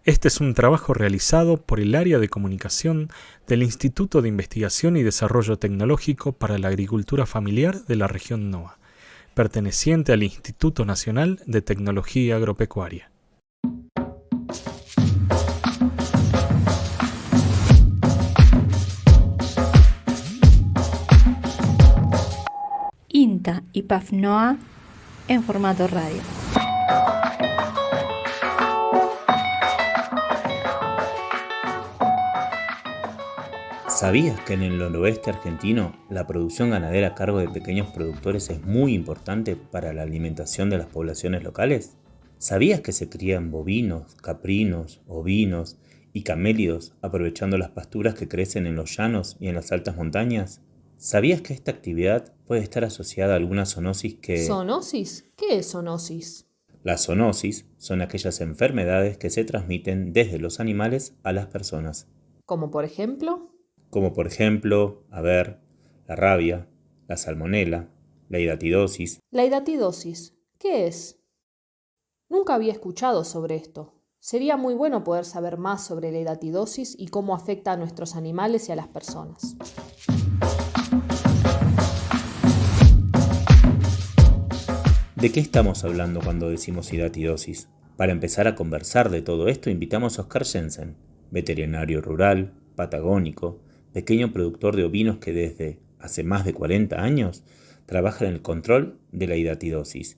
Este es un trabajo realizado por el área de comunicación del Instituto de Investigación y Desarrollo Tecnológico para la Agricultura Familiar de la región NOA, perteneciente al Instituto Nacional de Tecnología Agropecuaria. INTA y PAFNOA en formato radio. ¿Sabías que en el noroeste argentino la producción ganadera a cargo de pequeños productores es muy importante para la alimentación de las poblaciones locales? ¿Sabías que se crían bovinos, caprinos, ovinos y camélidos aprovechando las pasturas que crecen en los llanos y en las altas montañas? ¿Sabías que esta actividad puede estar asociada a alguna zoonosis que... ¿Zoonosis? ¿Qué es zoonosis? Las zoonosis son aquellas enfermedades que se transmiten desde los animales a las personas. ¿Como por ejemplo? Como por ejemplo, la rabia, la salmonela, la hidatidosis. La hidatidosis, ¿qué es? Nunca había escuchado sobre esto. Sería muy bueno poder saber más sobre la hidatidosis y cómo afecta a nuestros animales y a las personas. ¿De qué estamos hablando cuando decimos hidatidosis? Para empezar a conversar de todo esto, invitamos a Oscar Jensen, veterinario rural, patagónico, pequeño productor de ovinos que desde hace más de 40 años trabaja en el control de la hidatidosis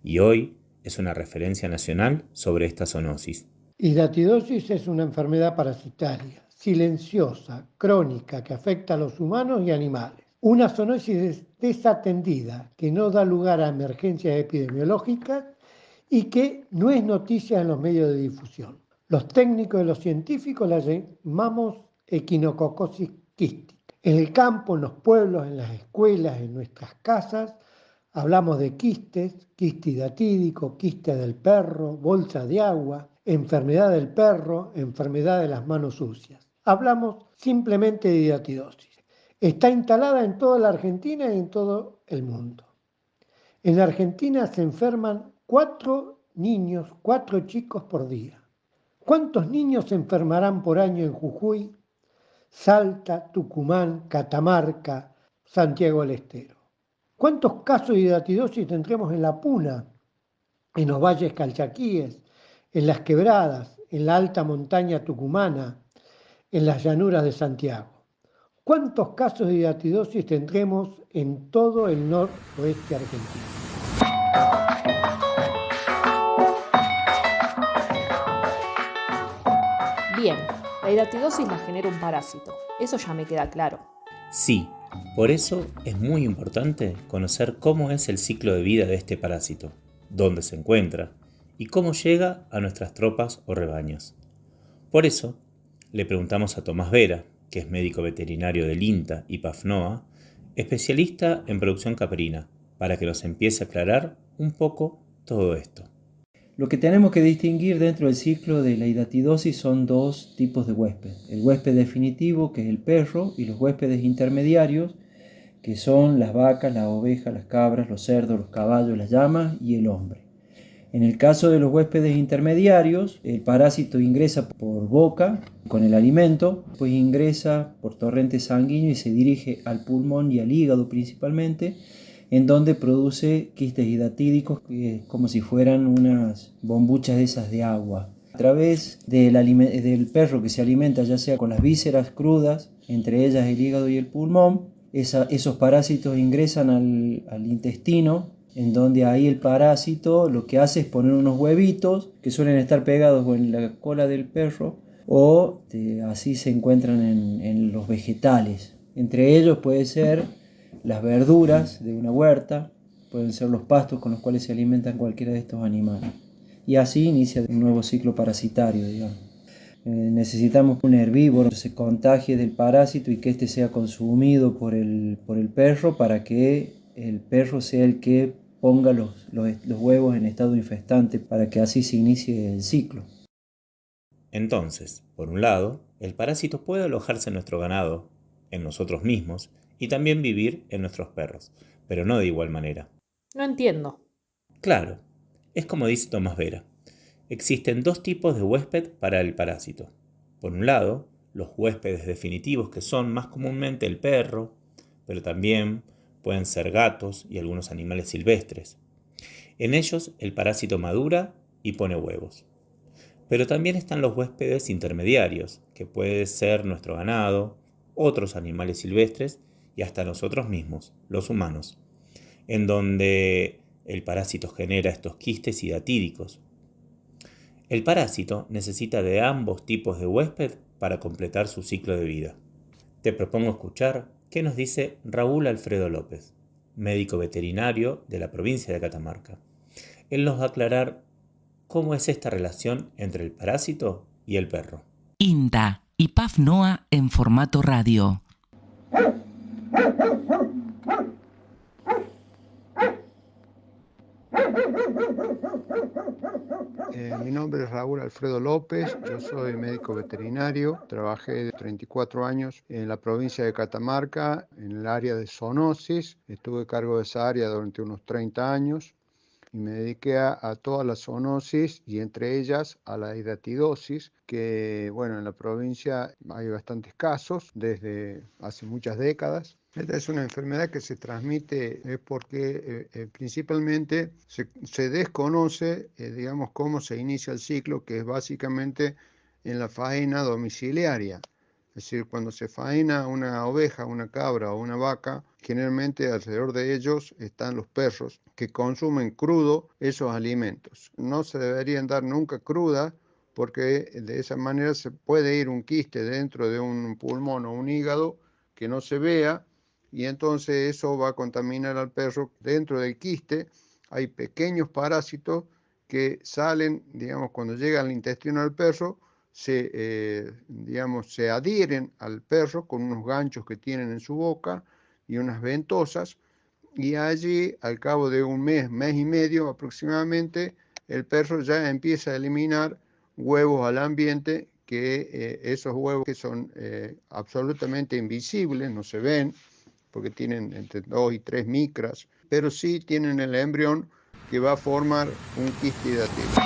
y hoy es una referencia nacional sobre esta zoonosis. Hidatidosis es una enfermedad parasitaria, silenciosa, crónica, que afecta a los humanos y animales. Una zoonosis desatendida que no da lugar a emergencias epidemiológicas y que no es noticia en los medios de difusión. Los técnicos y los científicos la llamamos equinococosis quística. En el campo, en los pueblos, en las escuelas, en nuestras casas, hablamos de quistes, quiste hidatídico, quiste del perro, bolsa de agua, enfermedad del perro, enfermedad de las manos sucias. Hablamos simplemente de hidatidosis. Está instalada en toda la Argentina y en todo el mundo. En la Argentina se enferman 4 chicos por día. ¿Cuántos niños se enfermarán por año en Jujuy, Salta, Tucumán, Catamarca, Santiago del Estero? ¿Cuántos casos de hidatidosis tendremos en la Puna, en los valles calchaquíes, en las quebradas, en la alta montaña tucumana, en las llanuras de Santiago? ¿Cuántos casos de hidatidosis tendremos en todo el noroeste argentino? Bien, la hidatidosis la genera un parásito. Eso ya me queda claro. Sí, por eso es muy importante conocer cómo es el ciclo de vida de este parásito, dónde se encuentra y cómo llega a nuestras tropas o rebaños. Por eso, le preguntamos a Tomás Vera, que es médico veterinario del INTA y PAFNOA, especialista en producción caprina, para que nos empiece a aclarar un poco todo esto. Lo que tenemos que distinguir dentro del ciclo de la hidatidosis son 2 tipos de huésped. El huésped definitivo, que es el perro, y los huéspedes intermediarios, que son las vacas, las ovejas, las cabras, los cerdos, los caballos, las llamas y el hombre. En el caso de los huéspedes intermediarios, el parásito ingresa por boca con el alimento, pues ingresa por torrente sanguíneo y se dirige al pulmón y al hígado principalmente, en donde produce quistes hidatídicos como si fueran unas bombuchas esas de agua. A través del perro que se alimenta ya sea con las vísceras crudas, entre ellas el hígado y el pulmón, esos parásitos ingresan al intestino, en donde ahí el parásito lo que hace es poner unos huevitos que suelen estar pegados en la cola del perro o así se encuentran en los vegetales. Entre ellos puede ser las verduras de una huerta, pueden ser los pastos con los cuales se alimentan cualquiera de estos animales. Y así inicia un nuevo ciclo parasitario, digamos. Necesitamos que un herbívoro se contagie del parásito y que éste sea consumido por el perro para que el perro sea el que ponga los huevos en estado infestante para que así se inicie el ciclo. Entonces, por un lado, el parásito puede alojarse en nuestro ganado, en nosotros mismos, y también vivir en nuestros perros, pero no de igual manera. No entiendo. Claro, es como dice Tomás Vera. Existen dos tipos de huésped para el parásito. Por un lado, los huéspedes definitivos, que son más comúnmente el perro, pero también pueden ser gatos y algunos animales silvestres. En ellos el parásito madura y pone huevos. Pero también están los huéspedes intermediarios, que puede ser nuestro ganado, otros animales silvestres y hasta nosotros mismos, los humanos, en donde el parásito genera estos quistes hidatídicos. El parásito necesita de ambos tipos de huésped para completar su ciclo de vida. Te propongo escuchar qué nos dice Raúl Alfredo López, médico veterinario de la provincia de Catamarca. Él nos va a aclarar cómo es esta relación entre el parásito y el perro. INTA y PAF NOA en formato radio. Mi nombre es Raúl Alfredo López, yo soy médico veterinario, trabajé 34 años en la provincia de Catamarca, en el área de zoonosis, estuve a cargo de esa área durante unos 30 años y me dediqué a toda la zoonosis y entre ellas a la hidatidosis, que bueno, en la provincia hay bastantes casos desde hace muchas décadas. Esta es una enfermedad que se transmite porque principalmente se desconoce, digamos, cómo se inicia el ciclo, que es básicamente en la faena domiciliaria. Es decir, cuando se faena una oveja, una cabra o una vaca, generalmente alrededor de ellos están los perros que consumen crudo esos alimentos. No se deberían dar nunca cruda porque de esa manera se puede ir un quiste dentro de un pulmón o un hígado que no se vea y entonces eso va a contaminar al perro. Dentro del quiste hay pequeños parásitos que salen, digamos, cuando llegan al intestino del perro, se adhieren al perro con unos ganchos que tienen en su boca y unas ventosas, y allí al cabo de un mes y medio aproximadamente, el perro ya empieza a eliminar huevos al ambiente, que esos huevos que son absolutamente invisibles, no se ven, porque tienen entre 2 y 3 micras, pero sí tienen el embrión que va a formar un quiste hidatídico.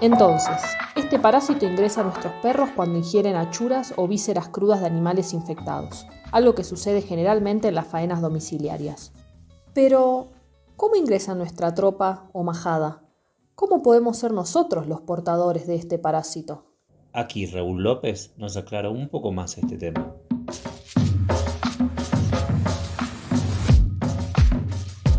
Entonces, este parásito ingresa a nuestros perros cuando ingieren achuras o vísceras crudas de animales infectados, algo que sucede generalmente en las faenas domiciliarias. Pero, ¿cómo ingresa a nuestra tropa o majada? ¿Cómo podemos ser nosotros los portadores de este parásito? Aquí Raúl López nos aclara un poco más este tema.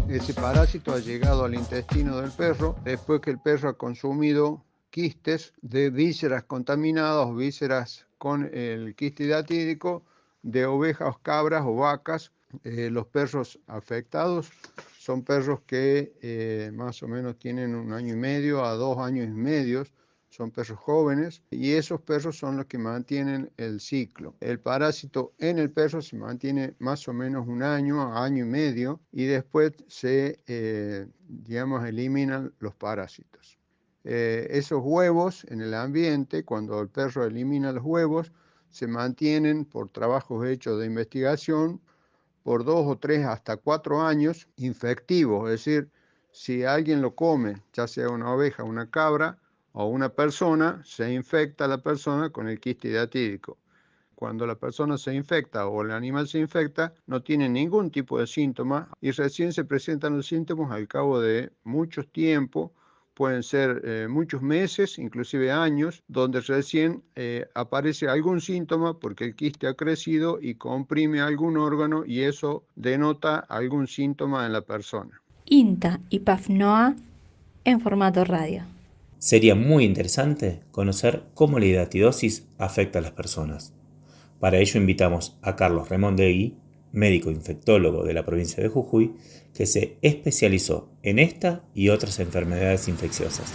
Ese parásito ha llegado al intestino del perro después que el perro ha consumido quistes de vísceras contaminadas o vísceras con el quiste hidatídico de ovejas, cabras o vacas. Los perros afectados son perros que más o menos tienen 1 año y medio a 2 años y medio, son perros jóvenes y esos perros son los que mantienen el ciclo. El parásito en el perro se mantiene más o menos 1 año a 1 año y medio y después se eliminan los parásitos. Esos huevos en el ambiente, cuando el perro elimina los huevos, se mantienen por trabajos hechos de investigación por 2 o 3 hasta 4 años infectivos. Es decir, si alguien lo come, ya sea una oveja, una cabra o una persona, se infecta a la persona con el quiste hidatídico. Cuando la persona se infecta o el animal se infecta, no tiene ningún tipo de síntoma y recién se presentan los síntomas al cabo de mucho tiempo. Pueden ser muchos meses, inclusive años, donde recién aparece algún síntoma porque el quiste ha crecido y comprime algún órgano y eso denota algún síntoma en la persona. INTA y PAF NOA en formato radio. Sería muy interesante conocer cómo la hidatidosis afecta a las personas. Para ello invitamos a Carlos Remondegui, médico infectólogo de la provincia de Jujuy, que se especializó en esta y otras enfermedades infecciosas.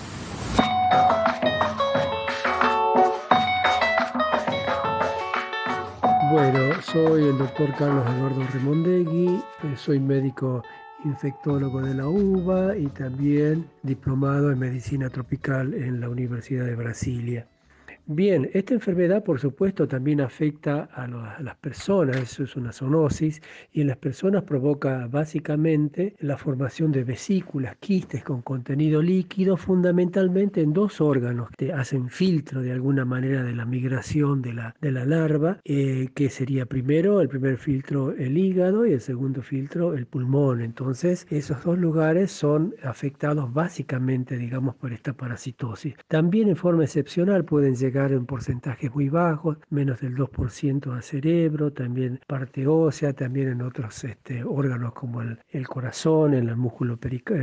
Bueno, soy el doctor Carlos Eduardo Remondegui, soy médico infectólogo de la UBA y también diplomado en medicina tropical en la Universidad de Brasilia. Bien, esta enfermedad por supuesto también afecta a las personas, eso es una zoonosis, y en las personas provoca básicamente la formación de vesículas, quistes con contenido líquido, fundamentalmente en dos órganos que hacen filtro de alguna manera de la migración de la larva, que sería primero, el primer filtro el hígado y el segundo filtro el pulmón. Entonces, esos dos lugares son afectados básicamente, digamos, por esta parasitosis. También en forma excepcional pueden llegar en porcentajes muy bajos, menos del 2% al cerebro, también parte ósea, también en otros órganos como el corazón, en el músculo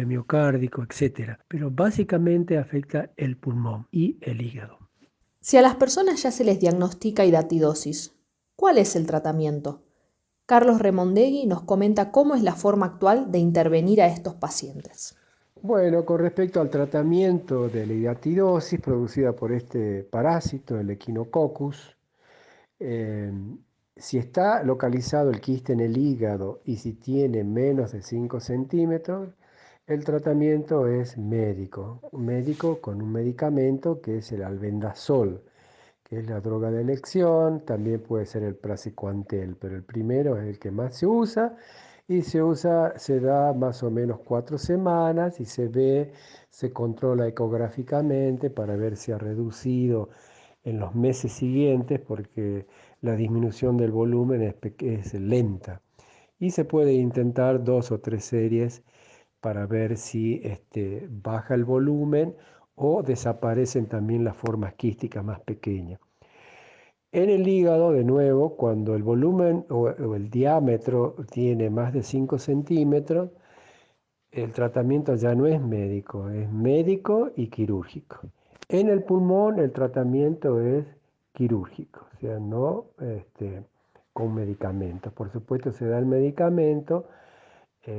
miocárdico, etc. Pero básicamente afecta el pulmón y el hígado. Si a las personas ya se les diagnostica hidatidosis, ¿cuál es el tratamiento? Carlos Remondegui nos comenta cómo es la forma actual de intervenir a estos pacientes. Bueno, con respecto al tratamiento de la hidatidosis producida por este parásito, el Echinococcus, si está localizado el quiste en el hígado y si tiene menos de 5 centímetros, el tratamiento es médico con un medicamento que es el albendazol, que es la droga de elección. También puede ser el praziquantel, pero el primero es el que más se usa y se da más o menos 4 semanas y se controla ecográficamente para ver si ha reducido en los meses siguientes, porque la disminución del volumen es lenta. Y se puede intentar 2 o 3 series para ver si baja el volumen o desaparecen también las formas quísticas más pequeñas. En el hígado, de nuevo, cuando el volumen o el diámetro tiene más de 5 centímetros, el tratamiento ya no es médico y quirúrgico. En el pulmón el tratamiento es quirúrgico, o sea, no con medicamentos. Por supuesto se da el medicamento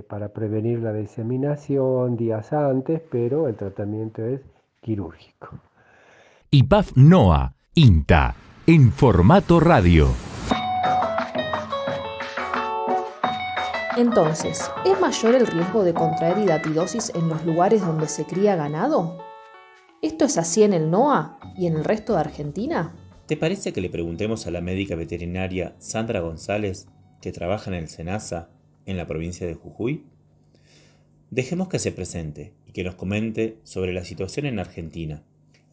para prevenir la diseminación días antes, pero el tratamiento es quirúrgico. IPAF NOA, INTA, en formato radio. Entonces, ¿es mayor el riesgo de contraer hidatidosis en los lugares donde se cría ganado? ¿Esto es así en el NOA y en el resto de Argentina? ¿Te parece que le preguntemos a la médica veterinaria Sandra González, que trabaja en el SENASA, en la provincia de Jujuy? Dejemos que se presente y que nos comente sobre la situación en Argentina,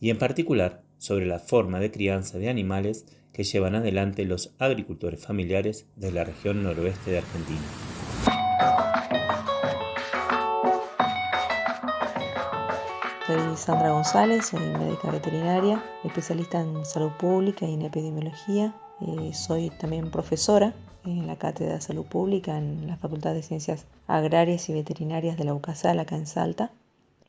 y en particular sobre la forma de crianza de animales que llevan adelante los agricultores familiares de la región noroeste de Argentina. Soy Sandra González, soy médica veterinaria, especialista en salud pública y en epidemiología. Soy también profesora en la Cátedra de Salud Pública en la Facultad de Ciencias Agrarias y Veterinarias de la UCASAL, acá en Salta.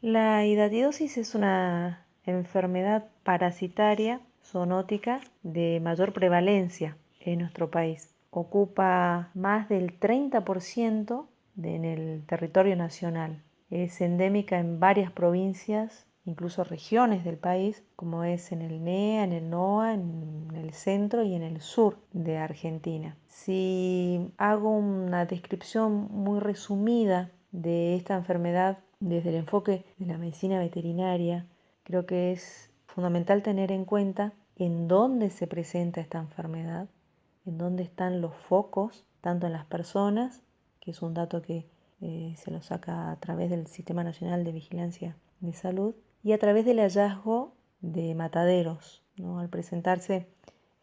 La hidatidosis es una enfermedad parasitaria zoonótica de mayor prevalencia en nuestro país. Ocupa más del 30% en el territorio nacional. Es endémica en varias provincias, incluso regiones del país, como es en el NEA, en el NOA, en el centro y en el sur de Argentina. Si hago una descripción muy resumida de esta enfermedad desde el enfoque de la medicina veterinaria, creo que es fundamental tener en cuenta en dónde se presenta esta enfermedad, en dónde están los focos, tanto en las personas, que es un dato que se lo saca a través del Sistema Nacional de Vigilancia de Salud, y a través del hallazgo de mataderos, ¿no? Al presentarse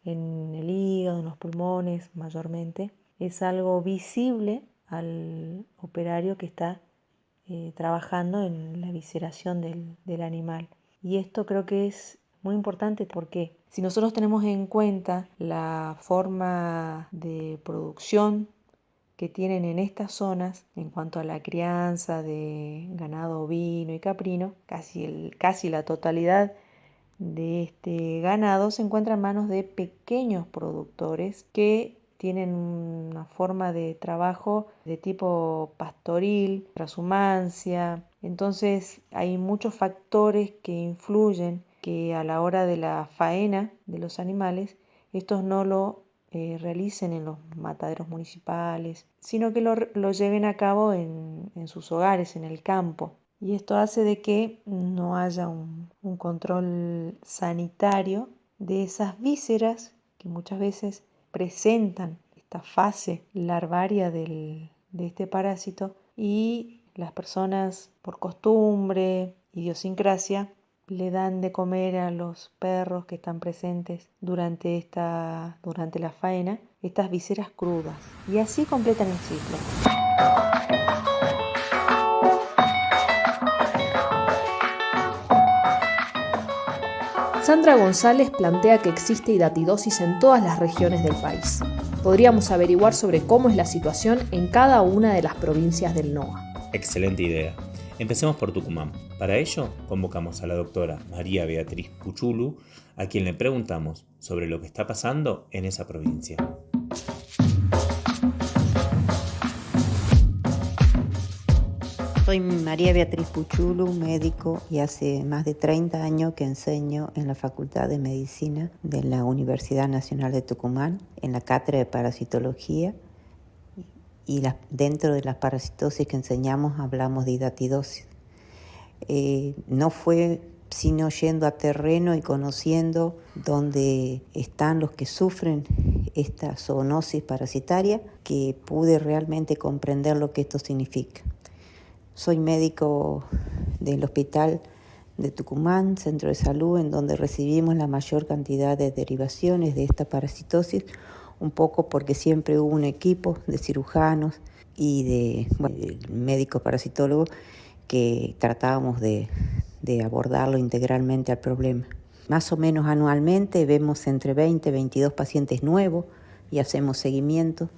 en el hígado, en los pulmones mayormente, es algo visible al operario que está trabajando en la visceración del animal. Y esto creo que es muy importante porque si nosotros tenemos en cuenta la forma de producción que tienen en estas zonas en cuanto a la crianza de ganado ovino y caprino, casi la totalidad de este ganado se encuentra en manos de pequeños productores que tienen una forma de trabajo de tipo pastoril, transhumancia. Entonces hay muchos factores que influyen que a la hora de la faena de los animales estos no lo realicen en los mataderos municipales, sino que lo lleven a cabo en sus hogares, en el campo. Y esto hace de que no haya un control sanitario de esas vísceras que muchas veces presentan esta fase larvaria de este parásito, y las personas por costumbre, idiosincrasia, le dan de comer a los perros que están presentes durante la faena estas vísceras crudas, y así completan el ciclo. Sandra González plantea que existe hidatidosis en todas las regiones del país. Podríamos averiguar sobre cómo es la situación en cada una de las provincias del NOA. Excelente idea. Empecemos por Tucumán. Para ello, convocamos a la doctora María Beatriz Puchulu, a quien le preguntamos sobre lo que está pasando en esa provincia. Soy María Beatriz Puchulu, médico, y hace más de 30 años que enseño en la Facultad de Medicina de la Universidad Nacional de Tucumán, en la cátedra de parasitología, y dentro de las parasitosis que enseñamos hablamos de hidatidosis. No fue sino yendo a terreno y conociendo dónde están los que sufren esta zoonosis parasitaria que pude realmente comprender lo que esto significa. Soy médico del Hospital de Tucumán, Centro de Salud, en donde recibimos la mayor cantidad de derivaciones de esta parasitosis, un poco porque siempre hubo un equipo de cirujanos y de médicos parasitólogos que tratábamos de abordarlo integralmente al problema. Más o menos anualmente vemos entre 20 y 22 pacientes nuevos y hacemos seguimiento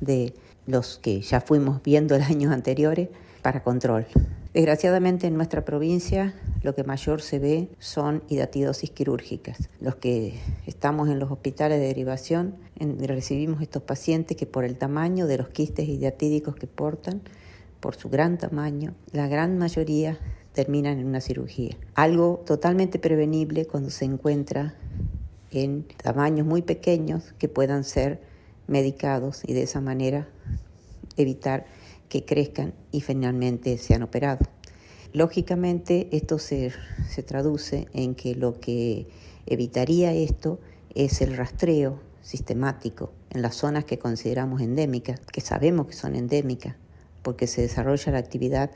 de los que ya fuimos viendo el año anteriores para control. Desgraciadamente en nuestra provincia lo que mayor se ve son hidatidosis quirúrgicas. Los que estamos en los hospitales de derivación recibimos estos pacientes que por el tamaño de los quistes hidatídicos que portan, por su gran tamaño, la gran mayoría terminan en una cirugía. Algo totalmente prevenible cuando se encuentra en tamaños muy pequeños que puedan ser medicados y de esa manera evitar que crezcan y finalmente sean operados. Lógicamente esto se traduce en que lo que evitaría esto es el rastreo sistemático en las zonas que consideramos endémicas, que sabemos que son endémicas, porque se desarrolla la actividad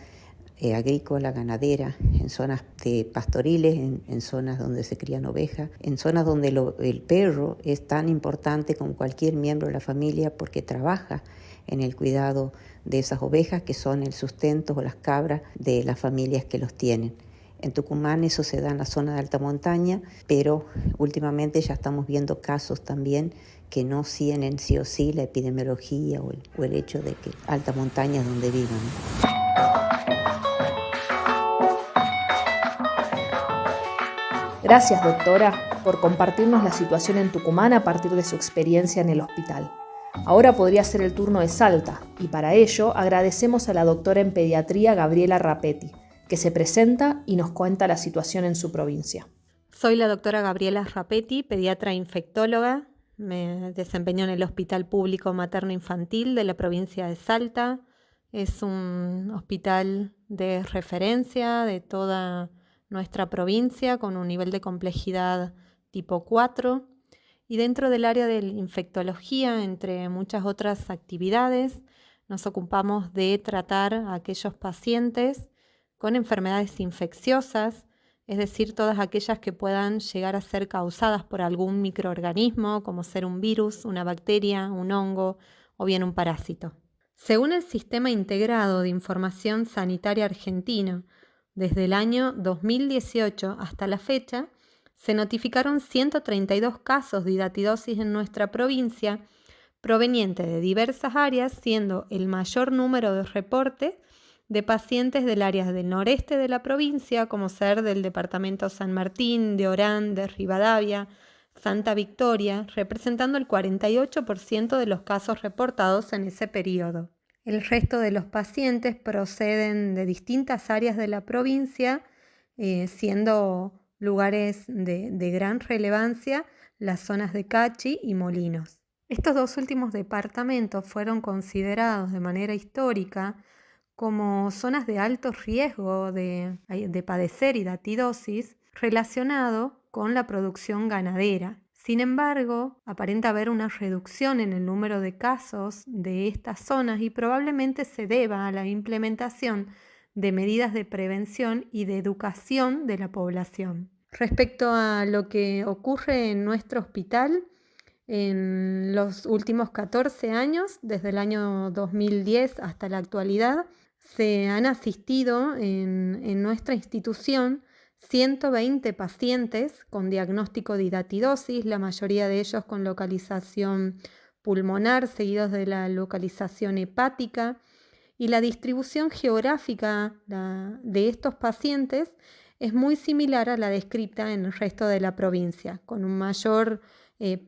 agrícola, ganadera, en zonas pastoriles, en zonas donde se crían ovejas, en zonas donde el perro es tan importante como cualquier miembro de la familia porque trabaja en el cuidado de esas ovejas que son el sustento o las cabras de las familias que los tienen. En Tucumán eso se da en la zona de alta montaña, pero últimamente ya estamos viendo casos también que no tienen sí o sí la epidemiología o el hecho de que alta montaña es donde vivan. Gracias, doctora, por compartirnos la situación en Tucumán a partir de su experiencia en el hospital. Ahora podría ser el turno de Salta, y para ello agradecemos a la doctora en pediatría Gabriela Rapetti, que se presenta y nos cuenta la situación en su provincia. Soy la doctora Gabriela Rapetti, pediatra infectóloga. Me desempeño en el Hospital Público Materno Infantil de la provincia de Salta. Es un hospital de referencia de toda nuestra provincia con un nivel de complejidad tipo 4. Y dentro del área de infectología, entre muchas otras actividades, nos ocupamos de tratar a aquellos pacientes con enfermedades infecciosas, es decir, todas aquellas que puedan llegar a ser causadas por algún microorganismo, como ser un virus, una bacteria, un hongo o bien un parásito. Según el Sistema Integrado de Información Sanitaria Argentino, desde el año 2018 hasta la fecha, se notificaron 132 casos de hidatidosis en nuestra provincia, provenientes de diversas áreas, siendo el mayor número de reportes de pacientes del área del noreste de la provincia, como ser del departamento San Martín, de Orán, de Rivadavia, Santa Victoria, representando el 48% de los casos reportados en ese periodo. El resto de los pacientes proceden de distintas áreas de la provincia, siendo lugares de gran relevancia las zonas de Cachi y Molinos. Estos dos últimos departamentos fueron considerados de manera histórica como zonas de alto riesgo de padecer hidatidosis relacionado con la producción ganadera. Sin embargo, aparenta haber una reducción en el número de casos de estas zonas y probablemente se deba a la implementación de medidas de prevención y de educación de la población. Respecto a lo que ocurre en nuestro hospital, en los últimos 14 años, desde el año 2010 hasta la actualidad, se han asistido en nuestra institución 120 pacientes con diagnóstico de hidatidosis, la mayoría de ellos con localización pulmonar, seguidos de la localización hepática, y la distribución geográfica de estos pacientes es muy similar a la descrita en el resto de la provincia, con un mayor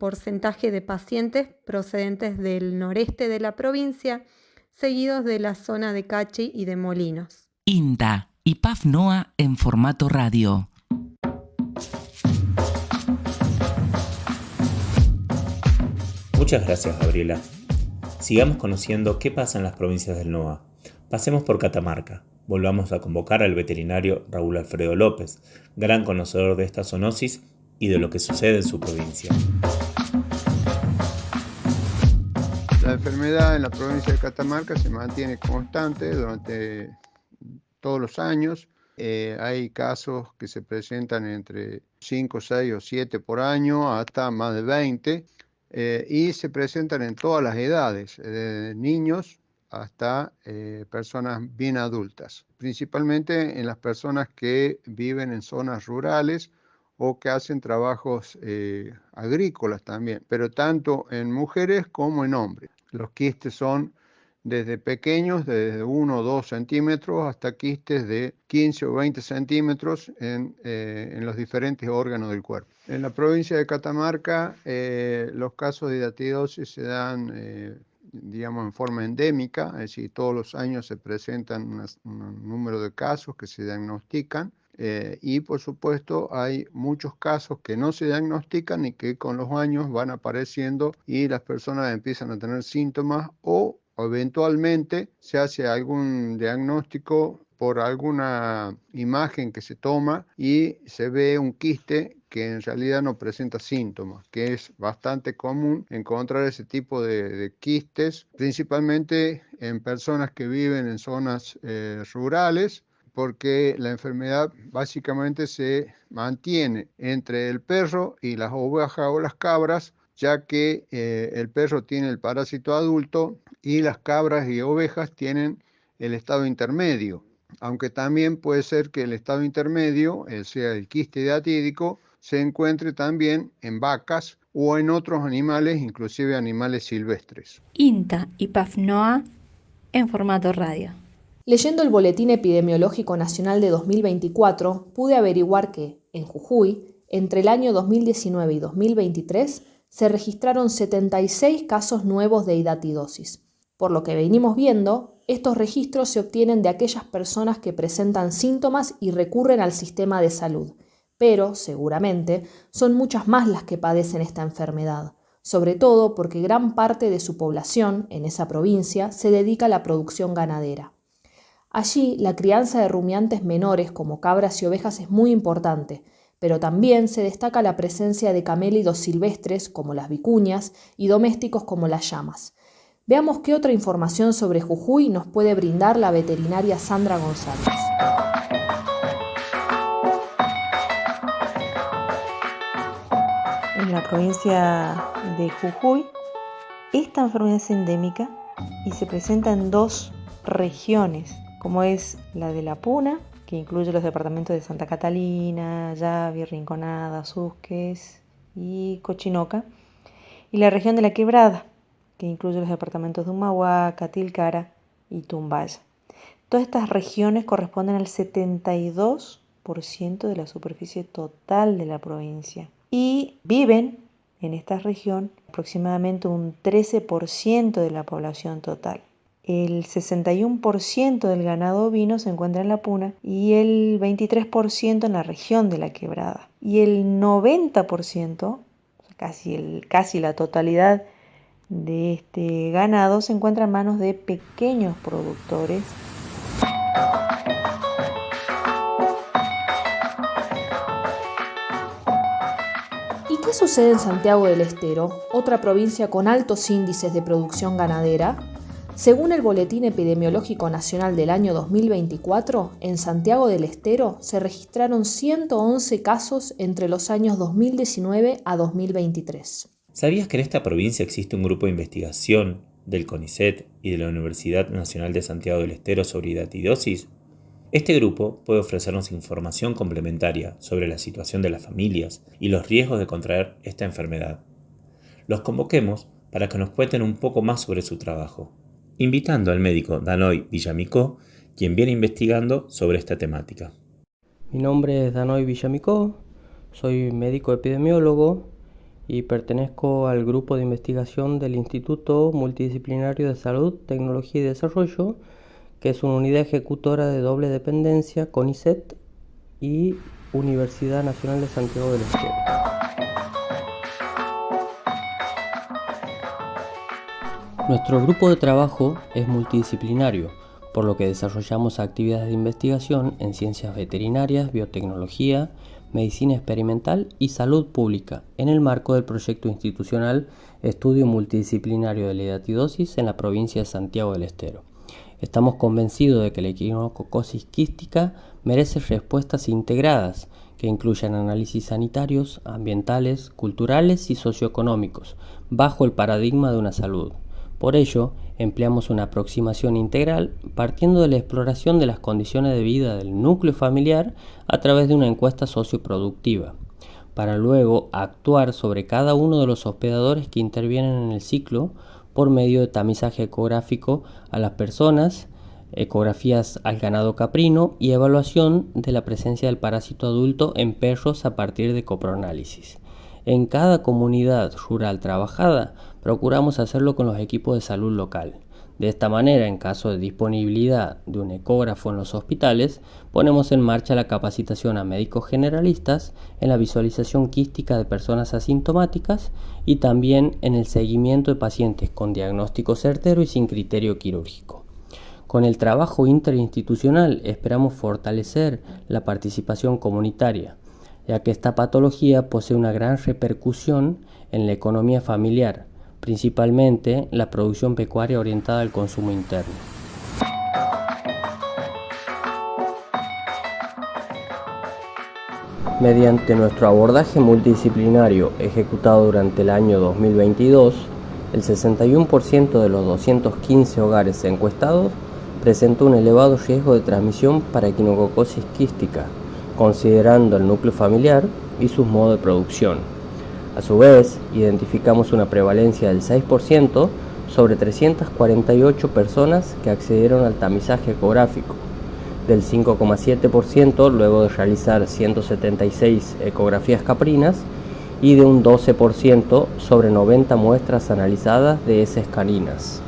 porcentaje de pacientes procedentes del noreste de la provincia, seguidos de la zona de Cachi y de Molinos. INTA y PAF NOA en formato radio. Muchas gracias, Gabriela. Sigamos conociendo qué pasa en las provincias del NOA. Pasemos por Catamarca. Volvamos a convocar al veterinario Raúl Alfredo López, gran conocedor de esta zoonosis y de lo que sucede en su provincia. La enfermedad en la provincia de Catamarca se mantiene constante durante todos los años. Hay casos que se presentan entre 5, 6 o 7 por año hasta más de 20 y se presentan en todas las edades, desde niños hasta personas bien adultas, principalmente en las personas que viven en zonas rurales o que hacen trabajos agrícolas también, pero tanto en mujeres como en hombres. Los quistes son desde pequeños, desde 1 o 2 centímetros, hasta quistes de 15 o 20 centímetros en los diferentes órganos del cuerpo. En la provincia de Catamarca, los casos de hidatidosis se dan, digamos, en forma endémica, es decir, todos los años se presentan un número de casos que se diagnostican. Y por supuesto hay muchos casos que no se diagnostican y que con los años van apareciendo y las personas empiezan a tener síntomas o eventualmente se hace algún diagnóstico por alguna imagen que se toma y se ve un quiste que en realidad no presenta síntomas, que es bastante común encontrar ese tipo de quistes, principalmente en personas que viven en zonas rurales, porque la enfermedad básicamente se mantiene entre el perro y las ovejas o las cabras, ya que el perro tiene el parásito adulto y las cabras y ovejas tienen el estado intermedio, aunque también puede ser que el estado intermedio, sea el quiste hidatídico, se encuentre también en vacas o en otros animales, inclusive animales silvestres. INTA y PAF NOA en formato radio. Leyendo el Boletín Epidemiológico Nacional de 2024, pude averiguar que, en Jujuy, entre el año 2019 y 2023, se registraron 76 casos nuevos de hidatidosis. Por lo que venimos viendo, estos registros se obtienen de aquellas personas que presentan síntomas y recurren al sistema de salud, pero, seguramente, son muchas más las que padecen esta enfermedad, sobre todo porque gran parte de su población, en esa provincia, se dedica a la producción ganadera. Allí, la crianza de rumiantes menores como cabras y ovejas es muy importante, pero también se destaca la presencia de camélidos silvestres como las vicuñas y domésticos como las llamas. Veamos qué otra información sobre Jujuy nos puede brindar la veterinaria Sandra González. En la provincia de Jujuy, esta enfermedad es endémica y se presenta en 2 regiones, como es la de la Puna, que incluye los departamentos de Santa Catalina, Yavi, Rinconada, Susques y Cochinoca, y la región de la Quebrada, que incluye los departamentos de Humahuaca, Tilcara y Tumbaya. Todas estas regiones corresponden al 72% de la superficie total de la provincia y viven en esta región aproximadamente un 13% de la población total. El 61% del ganado ovino se encuentra en la Puna y el 23% en la región de la Quebrada. Y el 90%, casi la totalidad de este ganado, se encuentra en manos de pequeños productores. qué sucede en Santiago del Estero, otra provincia con altos índices de producción ganadera? Según el Boletín Epidemiológico Nacional del año 2024, en Santiago del Estero se registraron 111 casos entre los años 2019 a 2023. ¿Sabías que en esta provincia existe un grupo de investigación del CONICET y de la Universidad Nacional de Santiago del Estero sobre hidatidosis? Este grupo puede ofrecernos información complementaria sobre la situación de las familias y los riesgos de contraer esta enfermedad. Los convoquemos para que nos cuenten un poco más sobre su trabajo, invitando al médico Danoy Villamicó, quien viene investigando sobre esta temática. Mi nombre es Danoy Villamicó, soy médico epidemiólogo y pertenezco al grupo de investigación del Instituto Multidisciplinario de Salud, Tecnología y Desarrollo, que es una unidad ejecutora de doble dependencia, CONICET y Universidad Nacional de Santiago del Estero. Nuestro grupo de trabajo es multidisciplinario, por lo que desarrollamos actividades de investigación en ciencias veterinarias, biotecnología, medicina experimental y salud pública, en el marco del proyecto institucional Estudio Multidisciplinario de la Hidatidosis en la provincia de Santiago del Estero. Estamos convencidos de que la equinococosis quística merece respuestas integradas que incluyan análisis sanitarios, ambientales, culturales y socioeconómicos, bajo el paradigma de una salud. Por ello, empleamos una aproximación integral partiendo de la exploración de las condiciones de vida del núcleo familiar a través de una encuesta socioproductiva, para luego actuar sobre cada uno de los hospedadores que intervienen en el ciclo por medio de tamizaje ecográfico a las personas, ecografías al ganado caprino y evaluación de la presencia del parásito adulto en perros a partir de coproanálisis. En cada comunidad rural trabajada, procuramos hacerlo con los equipos de salud local. De esta manera, en caso de disponibilidad de un ecógrafo en los hospitales, ponemos en marcha la capacitación a médicos generalistas en la visualización quística de personas asintomáticas y también en el seguimiento de pacientes con diagnóstico certero y sin criterio quirúrgico. Con el trabajo interinstitucional esperamos fortalecer la participación comunitaria, ya que esta patología posee una gran repercusión en la economía familiar, principalmente la producción pecuaria orientada al consumo interno. Mediante nuestro abordaje multidisciplinario ejecutado durante el año 2022, el 61% de los 215 hogares encuestados presentó un elevado riesgo de transmisión para equinococosis quística, considerando el núcleo familiar y sus modos de producción. A su vez, identificamos una prevalencia del 6% sobre 348 personas que accedieron al tamizaje ecográfico, del 5,7% luego de realizar 176 ecografías caprinas y de un 12% sobre 90 muestras analizadas de heces caninas.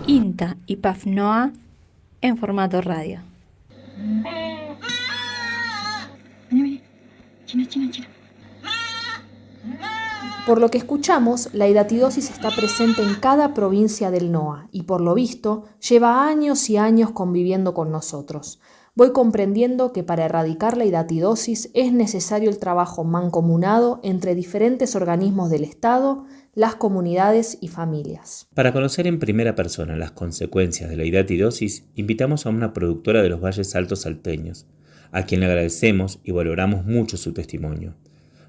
INTA y PAF-NOA en formato radio. Por lo que escuchamos, la hidatidosis está presente en cada provincia del NOA y por lo visto lleva años y años conviviendo con nosotros. Voy comprendiendo que para erradicar la hidatidosis es necesario el trabajo mancomunado entre diferentes organismos del Estado, las comunidades y familias. Para conocer en primera persona las consecuencias de la hidatidosis, invitamos a una productora de los Valles Altos salteños, a quien le agradecemos y valoramos mucho su testimonio,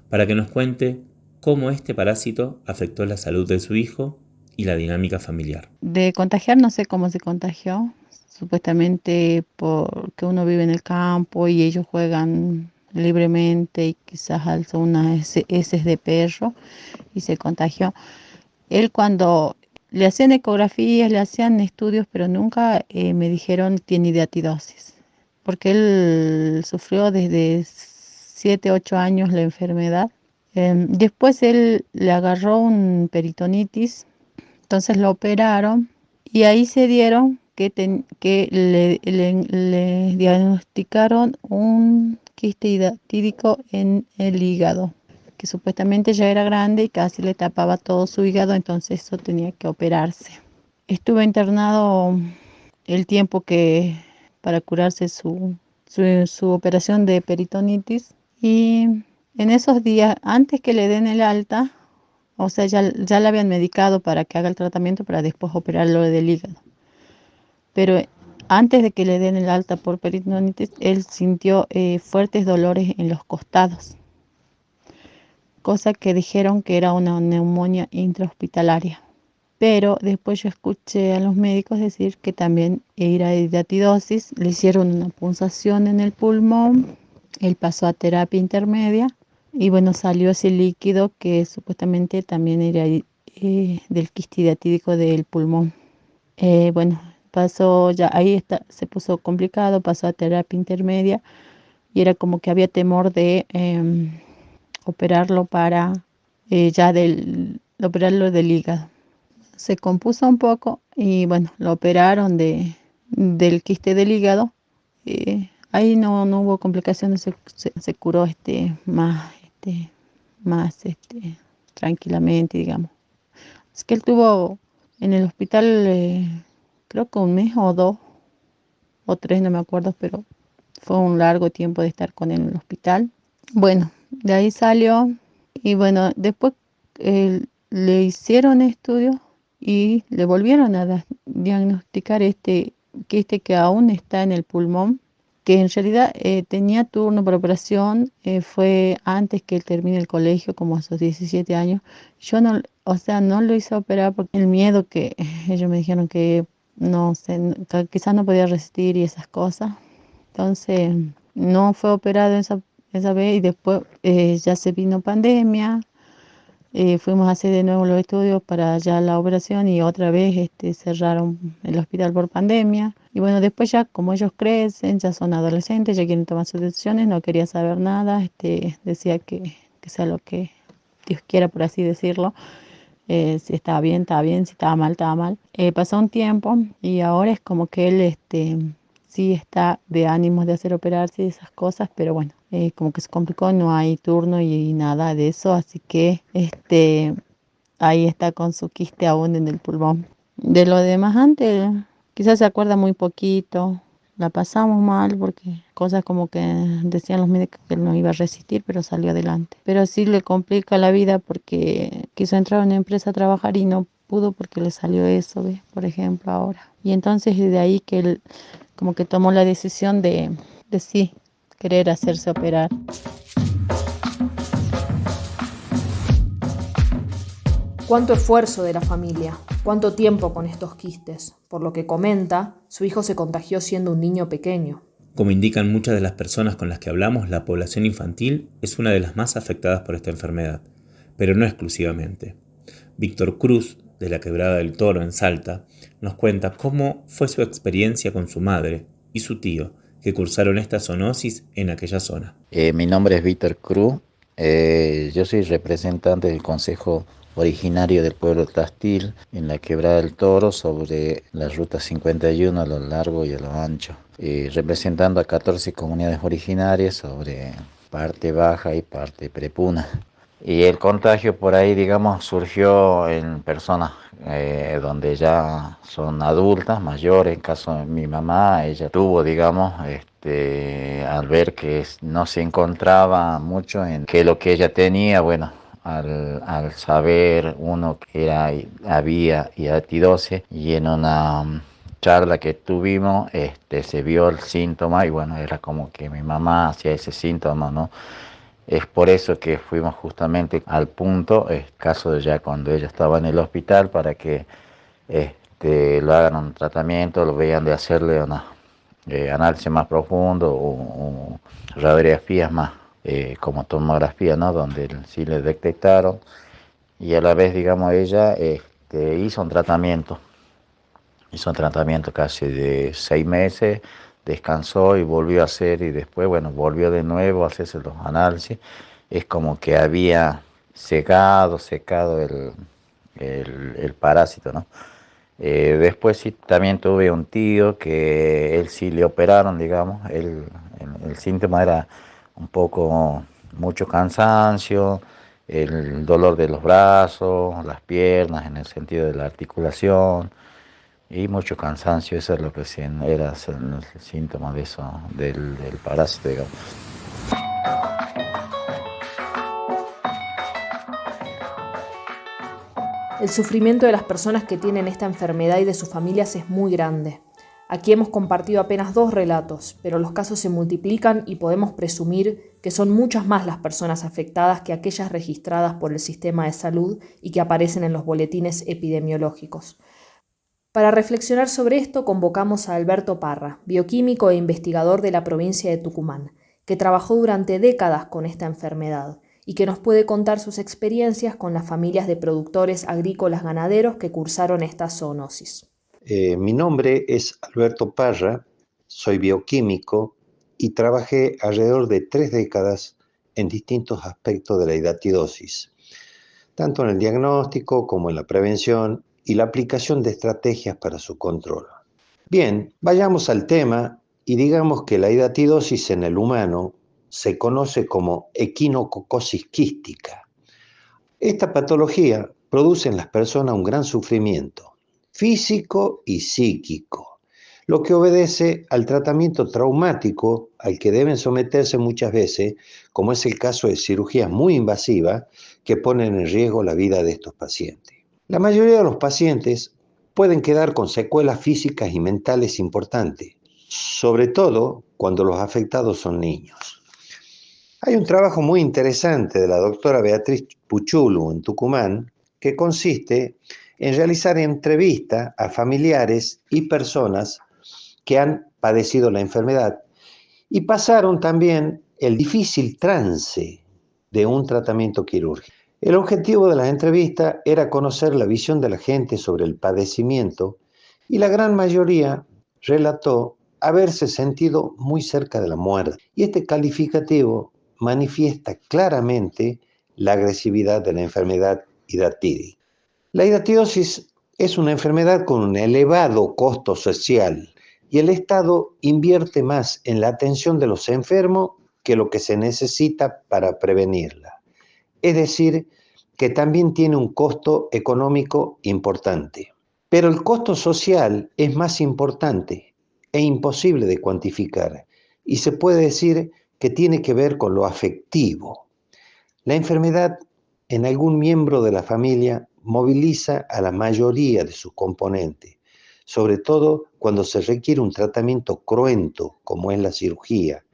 para que nos cuente cómo este parásito afectó la salud de su hijo y la dinámica familiar. De contagiar no sé cómo se contagió, supuestamente porque uno vive en el campo y ellos juegan libremente y quizás alzó unas heces de perro y se contagió. Él cuando le hacían ecografías, le hacían estudios, pero nunca me dijeron tiene hidatidosis, porque él sufrió desde 7, 8 años la enfermedad. Después él le agarró un peritonitis, entonces lo operaron y ahí se dieron que le diagnosticaron un quiste hidatídico en el hígado, que supuestamente ya era grande y casi le tapaba todo su hígado, entonces eso tenía que operarse. Estuve internado el tiempo que para curarse su operación de peritonitis y en esos días, antes que le den el alta, o sea, ya le habían medicado para que haga el tratamiento para después operarlo del hígado. Pero antes de que le den el alta por peritonitis, él sintió fuertes dolores en los costados, cosa que dijeron que era una neumonía intrahospitalaria. Pero después yo escuché a los médicos decir que también era hidatidosis, le hicieron una punzación en el pulmón, él pasó a terapia intermedia y bueno, salió ese líquido que supuestamente también era del quiste hidatídico del pulmón. Bueno, pasó ya, se puso complicado, pasó a terapia intermedia y era como que había temor de operarlo para operarlo del hígado. Se compuso un poco y bueno, lo operaron del quiste del hígado. Ahí no hubo complicaciones, se curó más tranquilamente, digamos. Es que él tuvo en el hospital creo que 1 mes o 2 o 3, no me acuerdo, pero fue un largo tiempo de estar con él en el hospital. Bueno, de ahí salió y bueno, después le hicieron estudios y le volvieron a diagnosticar este quiste que aún está en el pulmón, que en realidad tenía turno para operación, fue antes que él termine el colegio, como a sus 17 años. Yo no lo hice operar porque el miedo que ellos me dijeron que no sé, quizás no podía resistir y esas cosas. Entonces no fue operado esa vez y después ya se vino pandemia. Fuimos a hacer de nuevo los estudios para ya la operación y otra vez cerraron el hospital por pandemia. Y bueno, después ya como ellos crecen, ya son adolescentes, ya quieren tomar sus decisiones, no quería saber nada, decía que sea lo que Dios quiera, por así decirlo. Si estaba bien, si estaba mal. Pasó un tiempo y ahora es como que él sí está de ánimos de hacer operarse y esas cosas, pero bueno, como que se complicó, no hay turno y nada de eso, así que ahí está con su quiste aún en el pulmón. De lo demás antes, quizás se acuerda muy poquito, la pasamos mal porque cosas como que decían los médicos que él no iba a resistir, pero salió adelante. Pero sí le complica la vida porque quiso entrar a una empresa a trabajar y no pudo porque le salió eso, ¿ves? Por ejemplo, ahora. Y entonces de ahí que él como que tomó la decisión de sí, querer hacerse operar. Cuánto esfuerzo de la familia, cuánto tiempo con estos quistes. Por lo que comenta, su hijo se contagió siendo un niño pequeño. Como indican muchas de las personas con las que hablamos, la población infantil es una de las más afectadas por esta enfermedad, pero no exclusivamente. Víctor Cruz, de la Quebrada del Toro en Salta, nos cuenta cómo fue su experiencia con su madre y su tío, que cursaron esta zoonosis en aquella zona. Mi nombre es Víctor Cruz, yo soy representante del Consejo Originario del pueblo Tlastil en la Quebrada del Toro sobre la ruta 51 a lo largo y a lo ancho, representando a 14 comunidades originarias sobre parte baja y parte prepuna. Y el contagio por ahí, digamos, surgió en personas donde ya son adultas, mayores. En caso de mi mamá, ella tuvo, digamos, al ver que no se encontraba mucho en que lo que ella tenía, bueno, al saber uno que había hidatidosis, y en una charla que tuvimos se vio el síntoma y bueno, era como que mi mamá hacía ese síntoma, ¿no? Es por eso que fuimos justamente al punto, caso de ya cuando ella estaba en el hospital, para que lo hagan un tratamiento, lo vean de hacerle una análisis más profundo o radiografías más como tomografía, ¿no? Donde sí le detectaron y a la vez, digamos, ella hizo un tratamiento casi de 6 meses, descansó y volvió a hacer, y después, bueno, volvió de nuevo a hacerse los análisis. Es como que había secado el parásito, ¿no? Después sí, también tuve un tío que él sí le operaron, digamos. El síntoma era un poco mucho cansancio, el dolor de los brazos, las piernas, en el sentido de la articulación, y mucho cansancio. Eso es lo que era el síntoma de eso, del parásito, digamos. El sufrimiento de las personas que tienen esta enfermedad y de sus familias es muy grande. Aquí hemos compartido apenas 2 relatos, pero los casos se multiplican y podemos presumir que son muchas más las personas afectadas que aquellas registradas por el sistema de salud y que aparecen en los boletines epidemiológicos. Para reflexionar sobre esto convocamos a Alberto Parra, bioquímico e investigador de la provincia de Tucumán, que trabajó durante décadas con esta enfermedad y que nos puede contar sus experiencias con las familias de productores agrícolas ganaderos que cursaron esta zoonosis. Mi nombre es Alberto Parra, soy bioquímico y trabajé alrededor de 3 décadas en distintos aspectos de la hidatidosis, tanto en el diagnóstico como en la prevención y la aplicación de estrategias para su control. Bien, vayamos al tema y digamos que la hidatidosis en el humano se conoce como equinococosis quística. Esta patología produce en las personas un gran sufrimiento físico y psíquico, lo que obedece al tratamiento traumático al que deben someterse muchas veces, como es el caso de cirugías muy invasivas que ponen en riesgo la vida de estos pacientes. La mayoría de los pacientes pueden quedar con secuelas físicas y mentales importantes, sobre todo cuando los afectados son niños. Hay un trabajo muy interesante de la doctora Beatriz Puchulu en Tucumán que consiste en realizar entrevistas a familiares y personas que han padecido la enfermedad y pasaron también el difícil trance de un tratamiento quirúrgico. El objetivo de las entrevistas era conocer la visión de la gente sobre el padecimiento y la gran mayoría relató haberse sentido muy cerca de la muerte. Y este calificativo manifiesta claramente la agresividad de la enfermedad hidatídica. La hidatidosis es una enfermedad con un elevado costo social y el Estado invierte más en la atención de los enfermos que lo que se necesita para prevenirla. Es decir, que también tiene un costo económico importante. Pero el costo social es más importante e imposible de cuantificar y se puede decir que tiene que ver con lo afectivo. La enfermedad en algún miembro de la familia moviliza a la mayoría de sus componentes, sobre todo cuando se requiere un tratamiento cruento, como es la cirugía,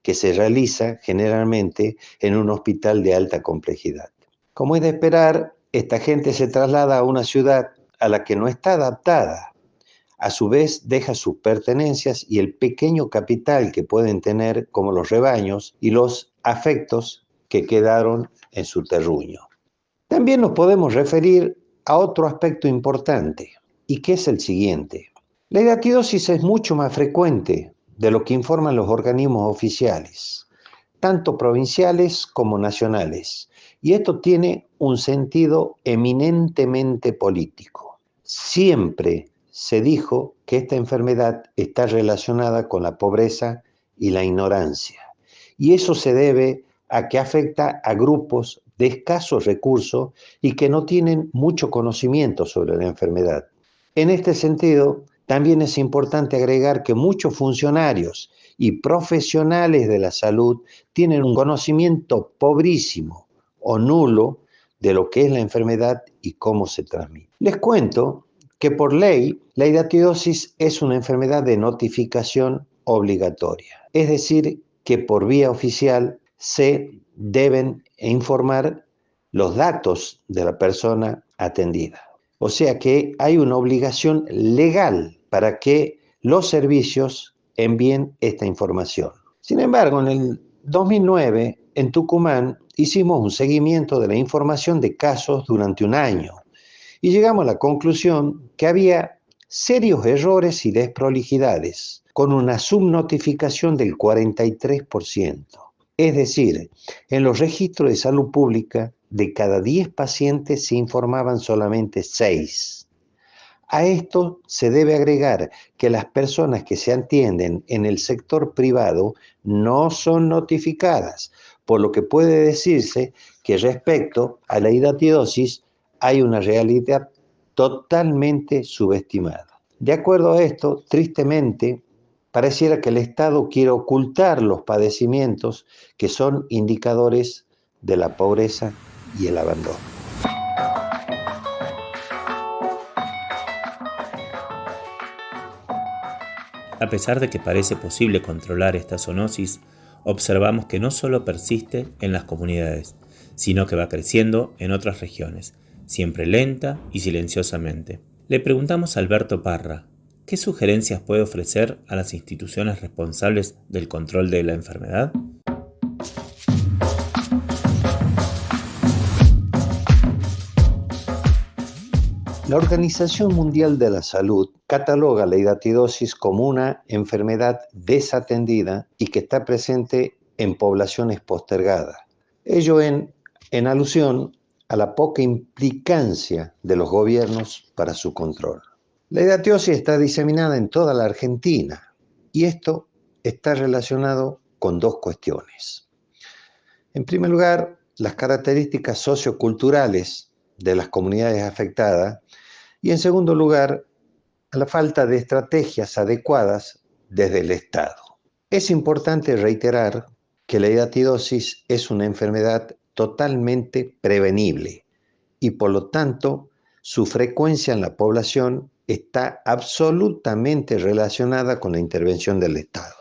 que se realiza generalmente en un hospital de alta complejidad. Como es de esperar, esta gente se traslada a una ciudad a la que no está adaptada. A su vez, deja sus pertenencias y el pequeño capital que pueden tener, como los rebaños y los afectos que quedaron en su terruño. También nos podemos referir a otro aspecto importante, y que es el siguiente. La hidatidosis es mucho más frecuente de lo que informan los organismos oficiales, tanto provinciales como nacionales, y esto tiene un sentido eminentemente político. Siempre se dijo que esta enfermedad está relacionada con la pobreza y la ignorancia, y eso se debe a que afecta a grupos de escasos recursos y que no tienen mucho conocimiento sobre la enfermedad. En este sentido, también es importante agregar que muchos funcionarios y profesionales de la salud tienen un conocimiento pobrísimo o nulo de lo que es la enfermedad y cómo se transmite. Les cuento que por ley la hidatidosis es una enfermedad de notificación obligatoria, es decir, que por vía oficial se deben informar los datos de la persona atendida. O sea que hay una obligación legal para que los servicios envíen esta información. Sin embargo, en el 2009, en Tucumán, hicimos un seguimiento de la información de casos durante un año y llegamos a la conclusión que había serios errores y desprolijidades, con una subnotificación del 43%. Es decir, en los registros de salud pública, de cada 10 pacientes se informaban solamente 6. A esto se debe agregar que las personas que se atienden en el sector privado no son notificadas, por lo que puede decirse que respecto a la hidatidosis hay una realidad totalmente subestimada. De acuerdo a esto, tristemente, pareciera que el Estado quiere ocultar los padecimientos que son indicadores de la pobreza y el abandono. A pesar de que parece posible controlar esta zoonosis, observamos que no solo persiste en las comunidades, sino que va creciendo en otras regiones, siempre lenta y silenciosamente. Le preguntamos a Alberto Parra, ¿qué sugerencias puede ofrecer a las instituciones responsables del control de la enfermedad? La Organización Mundial de la Salud cataloga la hidatidosis como una enfermedad desatendida y que está presente en poblaciones postergadas. Ello en alusión a la poca implicancia de los gobiernos para su control. La hidatidosis está diseminada en toda la Argentina y esto está relacionado con dos cuestiones. En primer lugar, las características socioculturales de las comunidades afectadas y en segundo lugar, a la falta de estrategias adecuadas desde el Estado. Es importante reiterar que la hidatidosis es una enfermedad totalmente prevenible y por lo tanto su frecuencia en la población está absolutamente relacionada con la intervención del Estado.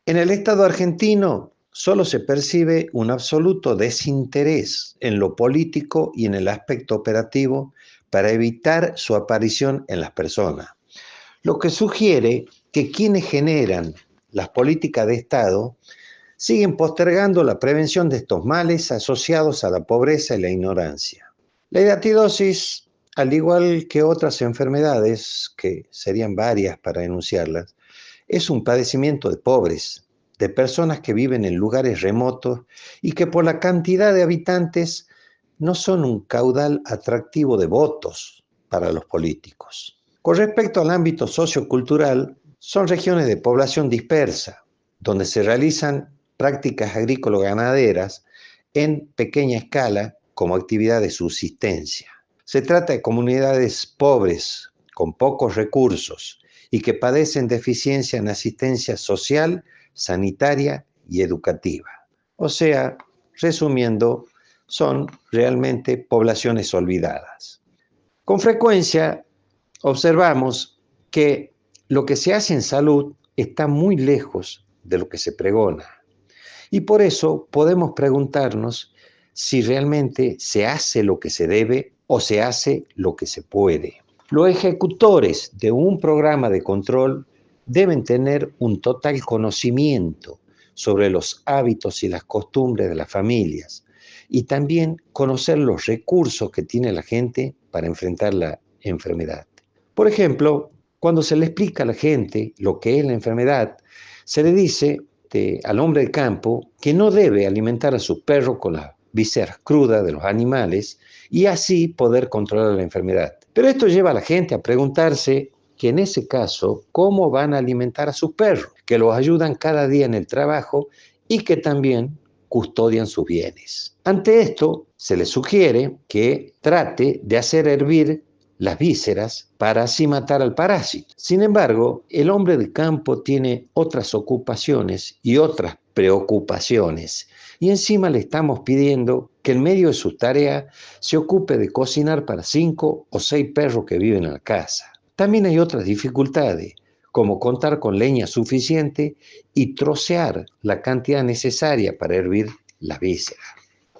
En el Estado argentino solo se percibe un absoluto desinterés en lo político y en el aspecto operativo para evitar su aparición en las personas, lo que sugiere que quienes generan las políticas de Estado siguen postergando la prevención de estos males asociados a la pobreza y la ignorancia. La hidatidosis, al igual que otras enfermedades, que serían varias para enunciarlas, es un padecimiento de pobres, de personas que viven en lugares remotos y que por la cantidad de habitantes no son un caudal atractivo de votos para los políticos. Con respecto al ámbito sociocultural, son regiones de población dispersa, donde se realizan prácticas agrícolas-ganaderas en pequeña escala como actividad de subsistencia. Se trata de comunidades pobres, con pocos recursos y que padecen deficiencia en asistencia social, sanitaria y educativa. O sea, resumiendo, son realmente poblaciones olvidadas. Con frecuencia observamos que lo que se hace en salud está muy lejos de lo que se pregona. Y por eso podemos preguntarnos si realmente se hace lo que se debe o se hace lo que se puede. Los ejecutores de un programa de control deben tener un total conocimiento sobre los hábitos y las costumbres de las familias y también conocer los recursos que tiene la gente para enfrentar la enfermedad. Por ejemplo, cuando se le explica a la gente lo que es la enfermedad, se le dice al hombre del campo que no debe alimentar a sus perros con las vísceras crudas de los animales y así poder controlar la enfermedad. Pero esto lleva a la gente a preguntarse que en ese caso, ¿cómo van a alimentar a sus perros? Que los ayudan cada día en el trabajo y que también custodian sus bienes. Ante esto, se le sugiere que trate de hacer hervir las vísceras para así matar al parásito. Sin embargo, el hombre de campo tiene otras ocupaciones y otras preocupaciones y encima le estamos pidiendo que en medio de su tarea se ocupe de cocinar para 5 o 6 perros que viven en la casa. También hay otras dificultades, como contar con leña suficiente y trocear la cantidad necesaria para hervir las vísceras.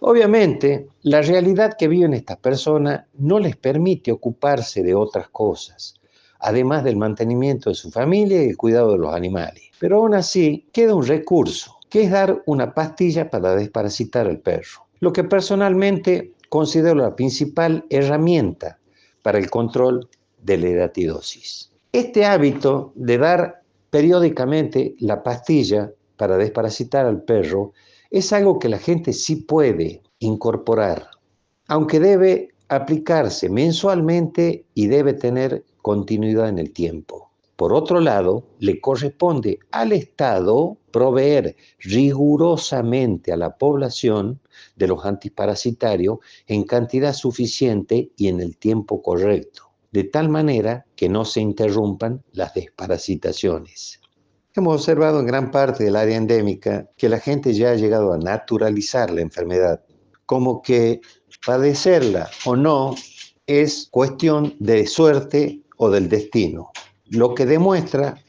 Obviamente, la realidad que viven estas personas no les permite ocuparse de otras cosas, además del mantenimiento de su familia y el cuidado de los animales. Pero aún así, queda un recurso, que es dar una pastilla para desparasitar al perro, lo que personalmente considero la principal herramienta para el control de la hidatidosis. Este hábito de dar periódicamente la pastilla para desparasitar al perro es algo que la gente sí puede incorporar, aunque debe aplicarse mensualmente y debe tener continuidad en el tiempo. Por otro lado, le corresponde al Estado proveer rigurosamente a la población de los antiparasitarios en cantidad suficiente y en el tiempo correcto, de tal manera que no se interrumpan las desparasitaciones. Hemos observado en gran parte del área endémica que la gente ya ha llegado a naturalizar la enfermedad, como que padecerla o no es cuestión de suerte o del destino, lo que demuestra